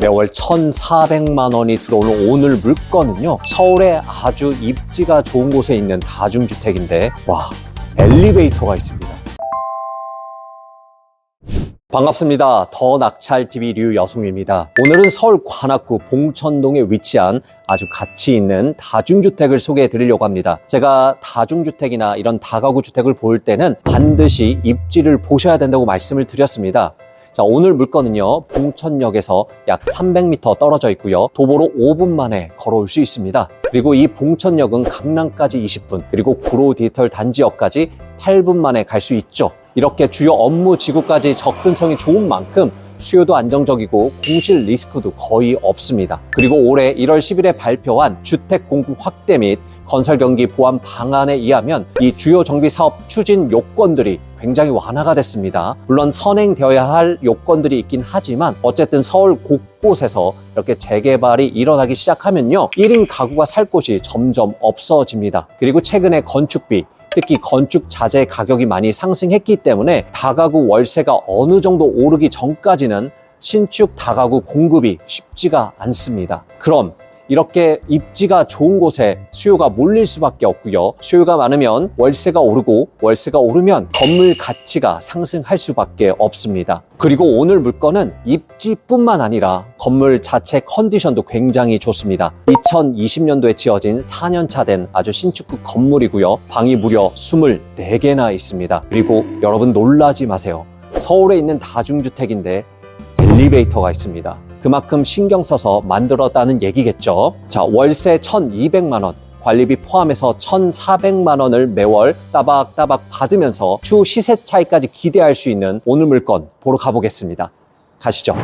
매월 1,400만 원이 들어오는 오늘 물건은요, 서울에 아주 입지가 좋은 곳에 있는 다중주택인데, 와, 엘리베이터가 있습니다. 반갑습니다. 더 낙찰TV 류여송입니다. 오늘은 서울 관악구 봉천동에 위치한 아주 가치 있는 다중주택을 소개해 드리려고 합니다. 제가 다중주택이나 이런 다가구 주택을 볼 때는 반드시 입지를 보셔야 된다고 말씀을 드렸습니다. 자, 오늘 물건은요, 봉천역에서 약 300m 떨어져 있고요. 도보로 5분 만에 걸어올 수 있습니다. 그리고 이 봉천역은 강남까지 20분, 그리고 구로 디지털 단지역까지 8분 만에 갈 수 있죠. 이렇게 주요 업무 지구까지 접근성이 좋은 만큼 수요도 안정적이고 공실 리스크도 거의 없습니다. 그리고 올해 1월 10일에 발표한 주택 공급 확대 및 건설 경기 보완 방안에 의하면 이 주요 정비 사업 추진 요건들이 굉장히 완화가 됐습니다. 물론 선행되어야 할 요건들이 있긴 하지만 어쨌든 서울 곳곳에서 이렇게 재개발이 일어나기 시작하면요, 1인 가구가 살 곳이 점점 없어집니다. 그리고 최근에 건축비, 특히 건축 자재 가격이 많이 상승했기 때문에 다가구 월세가 어느 정도 오르기 전까지는 신축 다가구 공급이 쉽지가 않습니다. 그럼 이렇게 입지가 좋은 곳에 수요가 몰릴 수밖에 없고요. 수요가 많으면 월세가 오르고, 월세가 오르면 건물 가치가 상승할 수밖에 없습니다. 그리고 오늘 물건은 입지뿐만 아니라 건물 자체 컨디션도 굉장히 좋습니다. 2020년도에 지어진 4년차 된 아주 신축급 건물이고요. 방이 무려 24개나 있습니다. 그리고 여러분 놀라지 마세요. 서울에 있는 다중주택인데 엘리베이터가 있습니다. 그만큼 신경 써서 만들었다는 얘기겠죠. 자, 월세 1,200만 원, 관리비 포함해서 1,400만 원을 매월 따박따박 받으면서 추후 시세 차이까지 기대할 수 있는 오늘 물건 보러 가보겠습니다. 가시죠.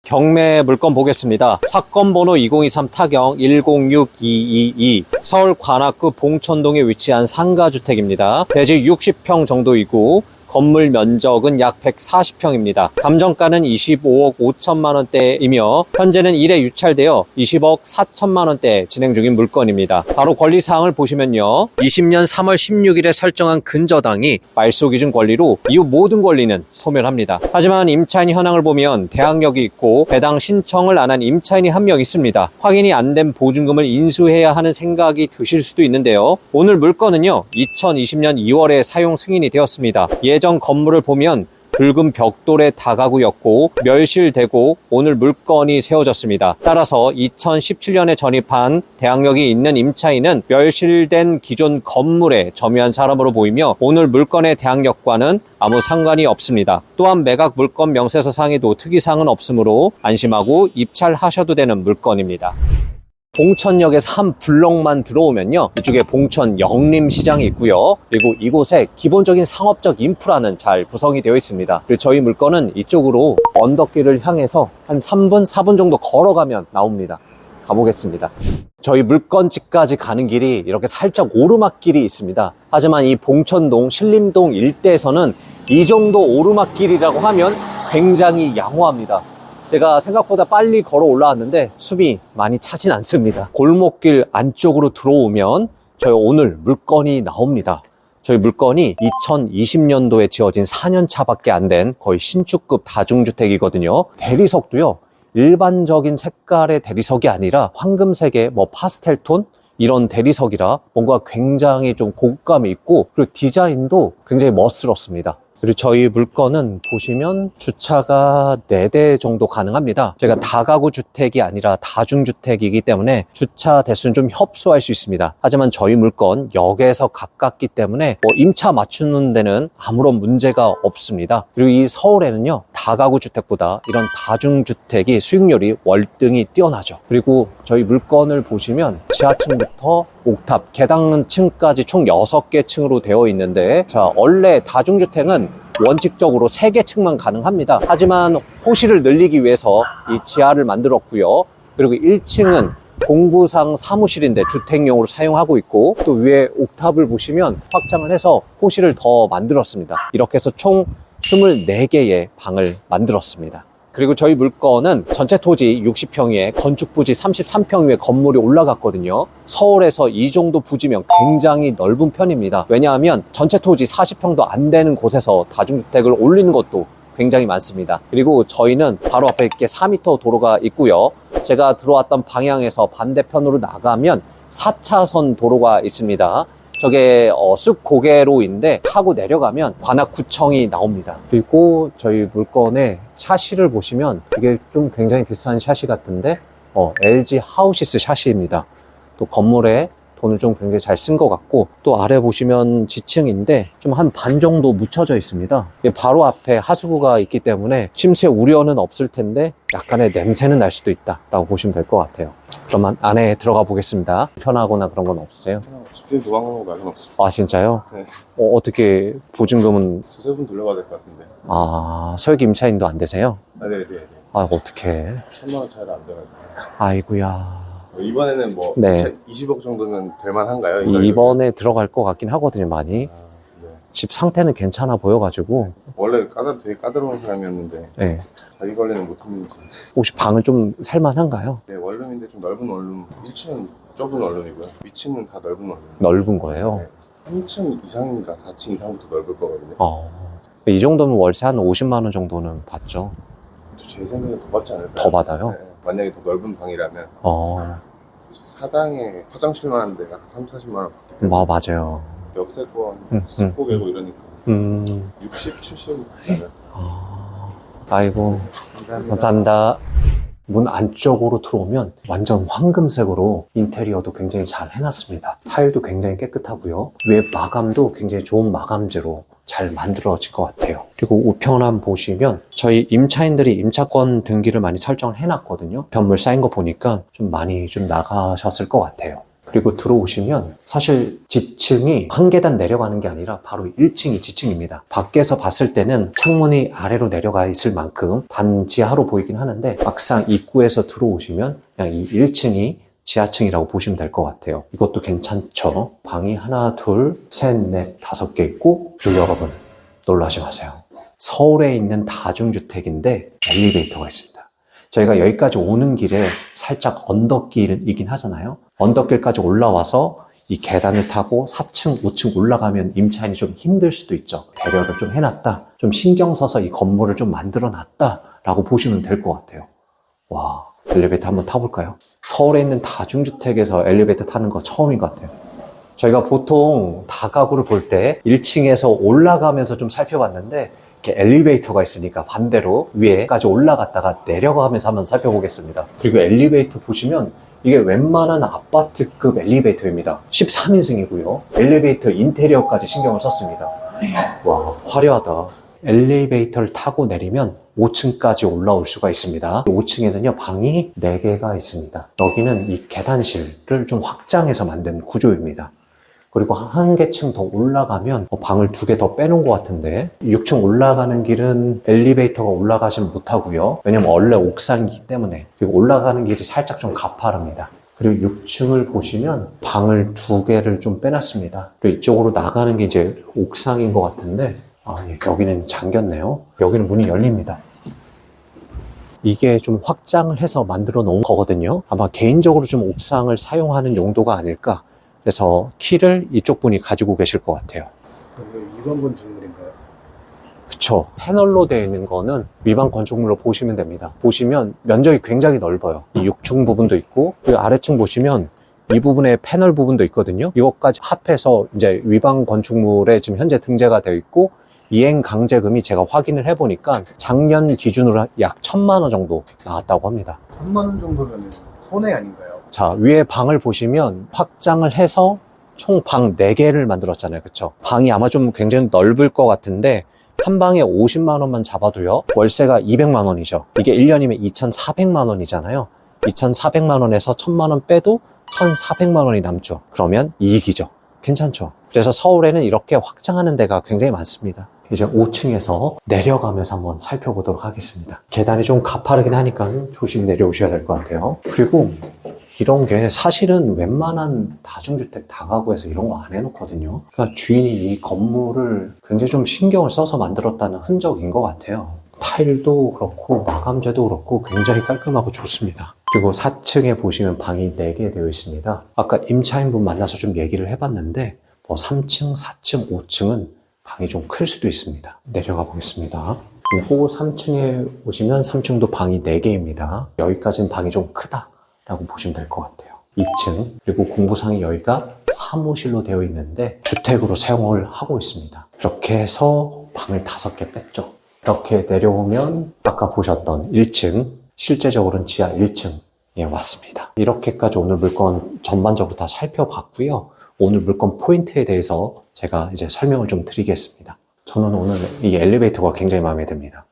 경매 물건 보겠습니다. 사건 번호 2023 타경 106222 서울 관악구 봉천동에 위치한 상가주택입니다. 대지 60평 정도이고 건물 면적은 약 140평입니다. 감정가는 25억 5천만 원대이며 현재는 1회 유찰되어 20억 4천만 원대 진행 중인 물건입니다. 바로 권리사항을 보시면요, 20년 3월 16일에 설정한 근저당이 말소 기준 권리로 이후 모든 권리는 소멸합니다. 하지만 임차인 현황을 보면 대항력이 있고 배당 신청을 안 한 임차인이 한 명 있습니다. 확인이 안 된 보증금을 인수해야 하는 생각이 드실 수도 있는데요, 오늘 물건은요 2020년 2월에 사용 승인이 되었습니다. 예전 건물을 보면 붉은 벽돌의 다가구였고 멸실되고 오늘 물건이 세워졌습니다. 따라서 2017년에 전입한 대항력이 있는 임차인은 멸실된 기존 건물에 점유한 사람으로 보이며 오늘 물건의 대항력과는 아무 상관이 없습니다. 또한 매각 물건 명세서상에도 특이사항은 없으므로 안심하고 입찰하셔도 되는 물건입니다. 봉천역에서 한 블럭만 들어오면요, 이쪽에 봉천 영림시장이 있고요. 그리고 이곳에 기본적인 상업적 인프라는 잘 구성이 되어 있습니다. 그리고 저희 물건은 이쪽으로 언덕길을 향해서 한 3분, 4분 정도 걸어가면 나옵니다. 가보겠습니다. 저희 물건집까지 가는 길이 이렇게 살짝 오르막길이 있습니다. 하지만 이 봉천동, 신림동 일대에서는 이 정도 오르막길이라고 하면 굉장히 양호합니다. 제가 생각보다 빨리 걸어 올라왔는데 숨이 많이 차진 않습니다. 골목길 안쪽으로 들어오면 저희 오늘 물건이 나옵니다. 저희 물건이 2020년도에 지어진 4년차밖에 안 된 거의 신축급 다중주택이거든요. 대리석도요, 일반적인 색깔의 대리석이 아니라 황금색의 파스텔톤? 이런 대리석이라 뭔가 굉장히 좀 고급감이 있고, 그리고 디자인도 굉장히 멋스럽습니다. 그리고 저희 물건은 보시면 주차가 4대 정도 가능합니다. 저희가 다가구 주택이 아니라 다중주택이기 때문에 주차 대수는 좀 협소할 수 있습니다. 하지만 저희 물건 역에서 가깝기 때문에 임차 맞추는 데는 아무런 문제가 없습니다. 그리고 이 서울에는요, 다가구 주택보다 이런 다중주택이 수익률이 월등히 뛰어나죠. 그리고 저희 물건을 보시면 지하층부터 옥탑, 계단층까지 총 6개 층으로 되어 있는데, 자, 원래 다중주택은 원칙적으로 3개 층만 가능합니다. 하지만 호실을 늘리기 위해서 이 지하를 만들었고요. 그리고 1층은 공부상 사무실인데 주택용으로 사용하고 있고, 또 위에 옥탑을 보시면 확장을 해서 호실을 더 만들었습니다. 이렇게 해서 총 24개의 방을 만들었습니다. 그리고 저희 물건은 전체 토지 60평에 건축 부지 33평 위에 건물이 올라갔거든요. 서울에서 이 정도 부지면 굉장히 넓은 편입니다. 왜냐하면 전체 토지 40평도 안 되는 곳에서 다중주택을 올리는 것도 굉장히 많습니다. 그리고 저희는 바로 앞에 이렇게 4m 도로가 있고요. 제가 들어왔던 방향에서 반대편으로 나가면 4차선 도로가 있습니다. 저게 쑥 고개로인데 타고 내려가면 관악구청이 나옵니다. 그리고 저희 물건의 샤시를 보시면 이게 좀 굉장히 비싼 샤시 같은데 LG 하우시스 샤시입니다. 또 건물에 돈을 좀 굉장히 잘 쓴 것 같고, 또 아래 보시면 지층인데 좀 한 반 정도 묻혀져 있습니다. 바로 앞에 하수구가 있기 때문에 침수 우려는 없을 텐데 약간의 냄새는 날 수도 있다라고 보시면 될 것 같아요. 그러면 안에 들어가 보겠습니다. 편하거나 그런 건 없으세요? 집주인 도망간 거 말고는 없습니다. 아, 진짜요? 네. 어떻게 보증금은? 두세 분 돌려가야 될 것 같은데. 아, 설계 임차인도 안 되세요? 아, 네네. 아, 어떡해. 1,000만 원 차이도 안 돼가지고. 아이고야. 이번에는 뭐 네. 20억 정도면 될 만한가요? 이번에 들어갈 것 같긴 하거든요, 많이. 아, 네. 집 상태는 괜찮아 보여가지고. 원래 되게 까다로운 사람이었는데 네. 자기 관리는 못했는지. 혹시 방은 좀 살만한가요? 네, 원룸인데 좀 넓은 원룸. 1층은 좁은 원룸이고요. 위층은 다 넓은 원룸. 넓은 거예요? 네. 3층 이상인가 4층 이상부터 넓을 거거든요. 이 정도면 월세 한 50만 원 정도는 받죠. 제 생각엔 더 받지 않을까요? 더 받아요? 네. 만약에 더 넓은 방이라면 어, 사당에 화장실만 하는 데가 한 3, 40만 원 받기 때문에 맞아요. 역세권, 습고 개고 이러니까 60, 70 받잖아요. 아이고, 감사합니다. 문 안쪽으로 들어오면 완전 황금색으로 인테리어도 굉장히 잘 해놨습니다. 타일도 굉장히 깨끗하고요. 외 마감도 굉장히 좋은 마감재로 잘 만들어질 것 같아요. 그리고 우편함 보시면 저희 임차인들이 임차권 등기를 많이 설정을 해놨거든요. 변물 쌓인 거 보니까 좀 많이 좀 나가셨을 것 같아요. 그리고 들어오시면 사실 지층이 한 계단 내려가는 게 아니라 바로 1층이 지층입니다. 밖에서 봤을 때는 창문이 아래로 내려가 있을 만큼 반지하로 보이긴 하는데 막상 입구에서 들어오시면 그냥 이 1층이 지하층이라고 보시면 될 것 같아요. 이것도 괜찮죠? 방이 하나, 둘, 셋, 넷, 5개 있고, 그리고 여러분 놀라지 마세요. 서울에 있는 다중주택인데 엘리베이터가 있습니다. 저희가 여기까지 오는 길에 살짝 언덕길이긴 하잖아요. 언덕길까지 올라와서 이 계단을 타고 4층, 5층 올라가면 임차인이 좀 힘들 수도 있죠. 배려를 좀 해놨다, 좀 신경 써서 이 건물을 좀 만들어놨다 라고 보시면 될 것 같아요. 와, 엘리베이터 한번 타볼까요? 서울에 있는 다중주택에서 엘리베이터 타는 거 처음인 것 같아요. 저희가 보통 다가구를 볼 때 1층에서 올라가면서 좀 살펴봤는데 이렇게 엘리베이터가 있으니까 반대로 위에까지 올라갔다가 내려가면서 한번 살펴보겠습니다. 그리고 엘리베이터 보시면 이게 웬만한 아파트급 엘리베이터입니다. 13인승이고요. 엘리베이터 인테리어까지 신경을 썼습니다. 와, 화려하다. 엘리베이터를 타고 내리면 5층까지 올라올 수가 있습니다. 5층에는요, 방이 4개가 있습니다. 여기는 이 계단실을 좀 확장해서 만든 구조입니다. 그리고 한 개층 더 올라가면 방을 2개 더 빼놓은 것 같은데 6층 올라가는 길은 엘리베이터가 올라가지 못하고요. 왜냐면 원래 옥상이기 때문에. 그리고 올라가는 길이 살짝 좀 가파릅니다. 그리고 6층을 보시면 방을 2개를 좀 빼놨습니다. 그리고 이쪽으로 나가는 게 이제 옥상인 것 같은데 여기는 잠겼네요. 여기는 문이 열립니다. 이게 좀 확장을 해서 만들어 놓은 거거든요. 아마 개인적으로 좀 옥상을 사용하는 용도가 아닐까. 그래서 키를 이쪽 분이 가지고 계실 것 같아요. 위반 건축물인가요? 그쵸. 패널로 되어 있는 거는 위반 건축물로 보시면 됩니다. 보시면 면적이 굉장히 넓어요. 이 6층 부분도 있고, 그리고 아래층 보시면 이 부분에 패널 부분도 있거든요. 이것까지 합해서 이제 위반 건축물에 지금 현재 등재가 되어 있고, 이행 강제금이 제가 확인을 해보니까 작년 기준으로 약 1,000만 원 정도 나왔다고 합니다. 1,000만 원 정도면 손해 아닌가요? 자, 위에 방을 보시면 확장을 해서 총 방 4개를 만들었잖아요. 그쵸? 방이 아마 좀 굉장히 넓을 것 같은데 한 방에 50만 원만 잡아도요, 월세가 200만 원이죠. 이게 1년이면 2,400만 원이잖아요. 2,400만 원에서 1,000만 원 빼도 1,400만 원이 남죠. 그러면 이익이죠. 괜찮죠? 그래서 서울에는 이렇게 확장하는 데가 굉장히 많습니다. 이제 5층에서 내려가면서 한번 살펴보도록 하겠습니다. 계단이 좀 가파르긴 하니까 조심히 내려오셔야 될 것 같아요. 그리고 이런 게 사실은 웬만한 다중주택 다가구에서 이런 거 안 해놓거든요. 그러니까 주인이 이 건물을 굉장히 좀 신경을 써서 만들었다는 흔적인 것 같아요. 타일도 그렇고 마감재도 그렇고 굉장히 깔끔하고 좋습니다. 그리고 4층에 보시면 방이 4개 되어 있습니다. 아까 임차인분 만나서 좀 얘기를 해봤는데 3층, 4층, 5층은 방이 좀 클 수도 있습니다. 내려가 보겠습니다. 그리고 3층에 오시면 3층도 방이 4개입니다. 여기까지는 방이 좀 크다라고 보시면 될 것 같아요. 2층, 그리고 공부상의 여기가 사무실로 되어 있는데 주택으로 사용을 하고 있습니다. 이렇게 해서 방을 5개 뺐죠. 이렇게 내려오면 아까 보셨던 1층, 실제적으로는 지하 1층에 왔습니다. 이렇게까지 오늘 물건 전반적으로 다 살펴봤고요. 오늘 물건 포인트에 대해서 제가 이제 설명을 좀 드리겠습니다. 저는 오늘 이 엘리베이터가 굉장히 마음에 듭니다.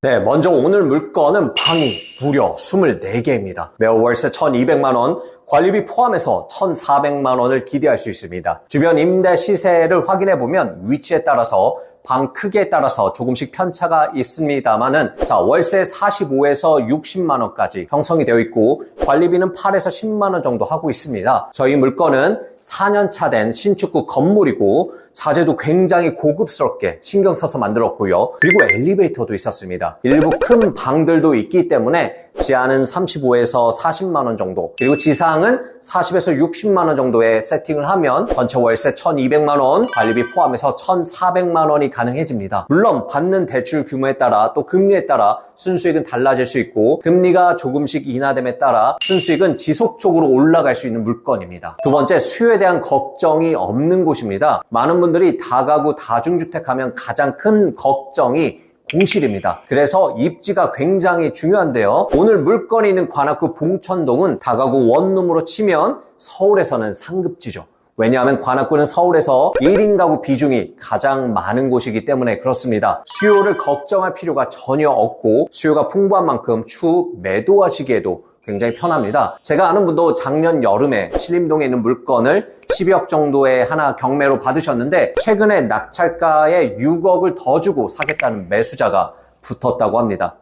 네, 먼저 오늘 물건은 방이 무려 24개입니다. 매월 월세 1,200만 원, 관리비 포함해서 1,400만 원을 기대할 수 있습니다. 주변 임대 시세를 확인해보면 위치에 따라서 방 크기에 따라서 조금씩 편차가 있습니다만은 월세 45에서 60만 원까지 형성이 되어 있고 관리비는 8에서 10만 원 정도 하고 있습니다. 저희 물건은 4년 차 된 신축구 건물이고 자재도 굉장히 고급스럽게 신경 써서 만들었고요. 그리고 엘리베이터도 있었습니다. 일부 큰 방들도 있기 때문에 지하는 35에서 40만 원 정도, 그리고 지상은 40에서 60만 원 정도의 세팅을 하면 전체 월세 1,200만 원, 관리비 포함해서 1,400만 원이 가능해집니다. 물론 받는 대출 규모에 따라 또 금리에 따라 순수익은 달라질 수 있고 금리가 조금씩 인하됨에 따라 순수익은 지속적으로 올라갈 수 있는 물건입니다. 두 번째, 수요에 대한 걱정이 없는 곳입니다. 많은 분들이 다가구 다중주택 하면 가장 큰 걱정이 공실입니다. 그래서 입지가 굉장히 중요한데요. 오늘 물건이 있는 관악구 봉천동은 다가구 원룸으로 치면 서울에서는 상급지죠. 왜냐하면 관악구는 서울에서 1인 가구 비중이 가장 많은 곳이기 때문에 그렇습니다. 수요를 걱정할 필요가 전혀 없고 수요가 풍부한 만큼 추후 매도하시기에도 굉장히 편합니다. 제가 아는 분도 작년 여름에 신림동에 있는 물건을 12억 정도에 하나 경매로 받으셨는데 최근에 낙찰가에 6억을 더 주고 사겠다는 매수자가 붙었다고 합니다.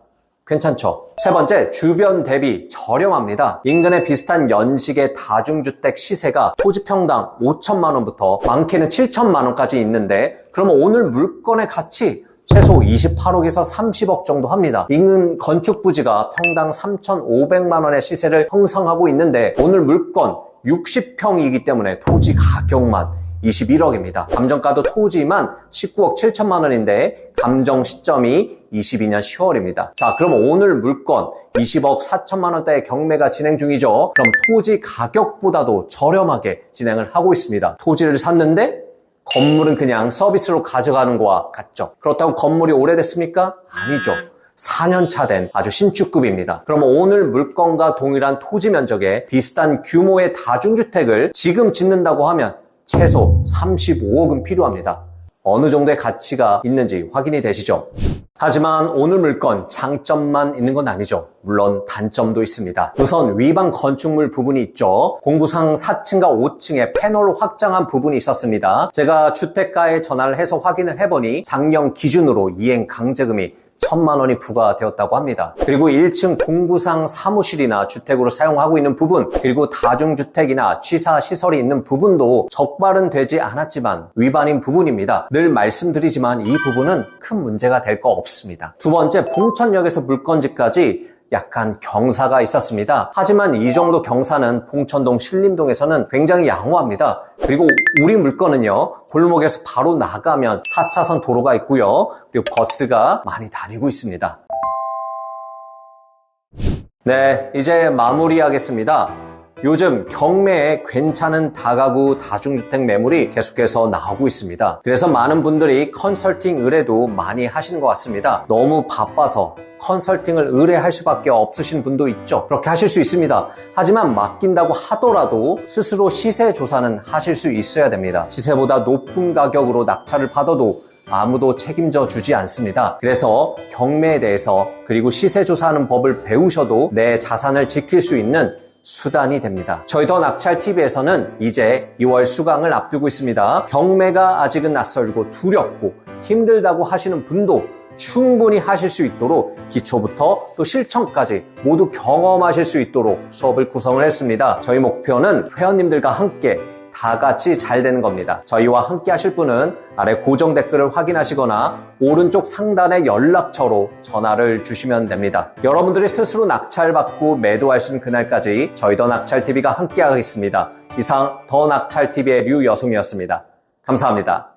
괜찮죠? 세 번째, 주변 대비 저렴합니다. 인근에 비슷한 연식의 다중주택 시세가 토지평당 5천만 원부터 많게는 7천만 원까지 있는데 그러면 오늘 물건의 가치 최소 28억에서 30억 정도 합니다. 인근 건축 부지가 평당 3,500만 원의 시세를 형성하고 있는데 오늘 물건 60평이기 때문에 토지 가격만 21억입니다. 감정가도 토지만 19억 7천만 원인데 감정 시점이 22년 10월입니다. 자, 그럼 오늘 물건 20억 4천만 원대의 경매가 진행 중이죠. 그럼 토지 가격보다도 저렴하게 진행을 하고 있습니다. 토지를 샀는데 건물은 그냥 서비스로 가져가는 거와 같죠. 그렇다고 건물이 오래됐습니까? 아니죠. 4년 차 된 아주 신축급입니다. 그럼 오늘 물건과 동일한 토지 면적에 비슷한 규모의 다중주택을 지금 짓는다고 하면 최소 35억은 필요합니다. 어느 정도의 가치가 있는지 확인이 되시죠? 하지만 오늘 물건 장점만 있는 건 아니죠. 물론 단점도 있습니다. 우선 위반 건축물 부분이 있죠. 공부상 4층과 5층에 패널로 확장한 부분이 있었습니다. 제가 주택가에 전화를 해서 확인을 해보니 작년 기준으로 이행 강제금이 1,000만 원이 부과되었다고 합니다. 그리고 1층 공부상 사무실이나 주택으로 사용하고 있는 부분, 그리고 다중주택이나 취사시설이 있는 부분도 적발은 되지 않았지만 위반인 부분입니다. 늘 말씀드리지만 이 부분은 큰 문제가 될 거 없습니다. 두 번째, 봉천역에서 물건지까지 약간 경사가 있었습니다. 하지만 이 정도 경사는 봉천동 신림동에서는 굉장히 양호합니다. 그리고 우리 물건은요, 골목에서 바로 나가면 4차선 도로가 있고요, 그리고 버스가 많이 다니고 있습니다. 네, 이제 마무리하겠습니다. 요즘 경매에 괜찮은 다가구 다중주택 매물이 계속해서 나오고 있습니다. 그래서 많은 분들이 컨설팅 의뢰도 많이 하시는 것 같습니다. 너무 바빠서 컨설팅을 의뢰할 수밖에 없으신 분도 있죠. 그렇게 하실 수 있습니다. 하지만 맡긴다고 하더라도 스스로 시세 조사는 하실 수 있어야 됩니다. 시세보다 높은 가격으로 낙찰을 받아도 아무도 책임져 주지 않습니다. 그래서 경매에 대해서 그리고 시세 조사하는 법을 배우셔도 내 자산을 지킬 수 있는 수단이 됩니다. 저희 더 낙찰TV에서는 이제 2월 수강을 앞두고 있습니다. 경매가 아직은 낯설고 두렵고 힘들다고 하시는 분도 충분히 하실 수 있도록 기초부터 또 실천까지 모두 경험하실 수 있도록 수업을 구성을 했습니다. 저희 목표는 회원님들과 함께 다 같이 잘 되는 겁니다. 저희와 함께 하실 분은 아래 고정 댓글을 확인하시거나 오른쪽 상단의 연락처로 전화를 주시면 됩니다. 여러분들이 스스로 낙찰받고 매도할 수 있는 그날까지 저희 더 낙찰TV가 함께 하겠습니다. 이상 더 낙찰TV의 류여송이었습니다. 감사합니다.